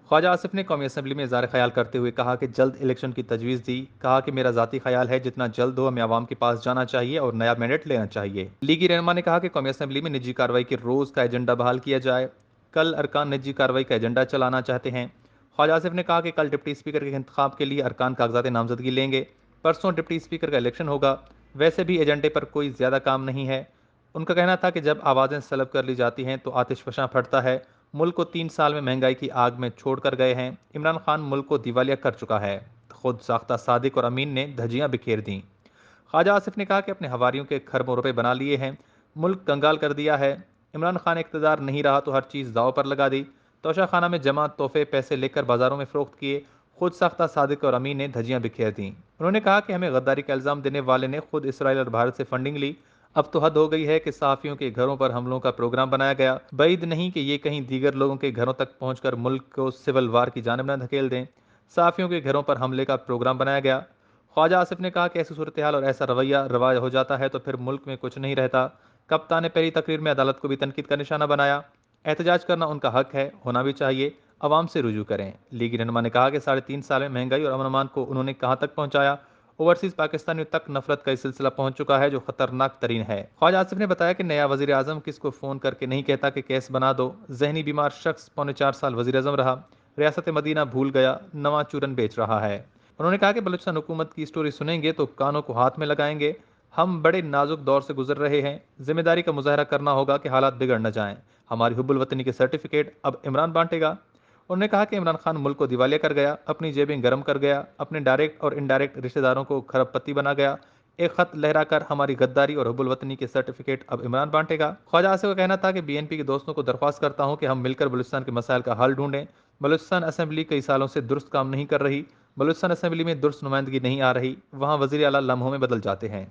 ख्वाजा आसिफ ने कौमी असम्बली में इज़हार ख्याल करते हुए कहा कि जल्द इलेक्शन की तजवीज़ दी। कहा कि मेरा ज़ाती ख्याल है जितना जल्द हो हमें आवाम के पास जाना चाहिए और नया मैंडेट लेना चाहिए। लीगी रहनुमा ने कहा कि कौमी असम्बली में निजी कार्रवाई के रोज़ का एजेंडा बहाल किया जाए। कल अरकान निजी कार्रवाई का एजेंडा चलाना चाहते हैं। ख्वाजा आसिफ ने कहा कि कल डिप्टी स्पीकर के इंतखाब के लिए अरकान कागजात नामजदगी लेंगे। परसों डिप्टी स्पीकर का इलेक्शन होगा। वैसे भी एजेंडे पर कोई ज़्यादा काम नहीं है। उनका कहना था कि जब आवाज़ें सलब कर ली जाती हैं तो आतिशफशां फटता है। मुल्क को 3 साल में महंगाई की आग में छोड़ कर गए हैं। इमरान खान मुल्क को दिवालिया कर चुका है। खुद साख्ता सादिक और अमीन ने धज्जियां बिखेर दी। ख्वाजा आसिफ ने कहा कि अपने हवारियों के खरबों रुपए बना लिए हैं। मुल्क कंगाल कर दिया है। इमरान खान इक़्तिदार नहीं रहा तो हर चीज़ दाव पर लगा दी। तोशा खाना में जमा तोहफे पैसे लेकर बाजारों में फ़रोख्त किए। खुद साख्ता सादिक और अमीन ने धज्जियां बिखेर दी। उन्होंने कहा कि हमें गद्दारी का इल्ज़ाम देने वाले ने खुद इसराइल और भारत से फंडिंग ली। अब तो हद हो गई है कि सहाफ़ियों के घरों पर हमलों का प्रोग्राम बनाया गया। बैद नहीं कि ये कहीं दीगर लोगों के घरों तक पहुंचकर मुल्क को सिविल वार की जानिब न धकेल दें। सहाफ़ियों के घरों पर हमले का प्रोग्राम बनाया गया। ख्वाजा आसिफ ने कहा कि ऐसी सूरत हाल और ऐसा रवैया रवाज हो जाता है तो फिर मुल्क में कुछ नहीं रहता। कप्तान ने पहली तकरीर में अदालत को भी तनकीद का निशाना बनाया। एहतजाज करना उनका हक है, होना भी चाहिए। अवाम से रुजू करें। लीगी रहनुमा ने कहा कि 3.5 साल में महंगाई और अमन अमान को उन्होंने कहाँ तक पहुंचाया। ओवरसीज पाकिस्तानियों तक नफरत का सिलसिला पहुंच चुका है जो खतरनाक तरीन है। ख्वाजा आसिफ ने बताया कि नया वजीर आजम किसको फोन करके नहीं कहता कि केस बना दो। जहनी बीमार शख्स 4.25 साल वजीर आजम रहा। रियासत मदीना भूल गया, नवा चूरन बेच रहा है। उन्होंने कहा कि बलूचिस्तान हुकूमत की स्टोरी सुनेंगे तो कानों को हाथ में लगाएंगे। हम बड़े नाजुक दौर से गुजर रहे हैं। जिम्मेदारी का मुजाहरा करना होगा कि हालात बिगड़ न जाएं। हमारी हुब्बुल वतनी के सर्टिफिकेट अब इमरान बांटेगा। उन्होंने कहा कि इमरान खान मुल्क को दिवालिया कर गया, अपनी जेबें गर्म कर गया, अपने डायरेक्ट और इनडायरेक्ट रिश्तेदारों को खरबपत्ती बना गया। एक खत लहराकर हमारी गद्दारी और हुब्बुल वतनी के सर्टिफिकेट अब इमरान बांटेगा। ख्वाजा आसिफ का कहना था कि बीएनपी के दोस्तों को दरख्वास्त करता हूं कि हम मिलकर बलूचिस्तान के मसाइल का हल ढूंढें। बलूचिस्तान असेंबली कई सालों से दुरुस्त काम नहीं कर रही। बलूचिस्तान असेंबली में दुरुस्त नुमाइंदगी नहीं आ रही। वहाँ वजीर आला लम्हों में बदल जाते हैं।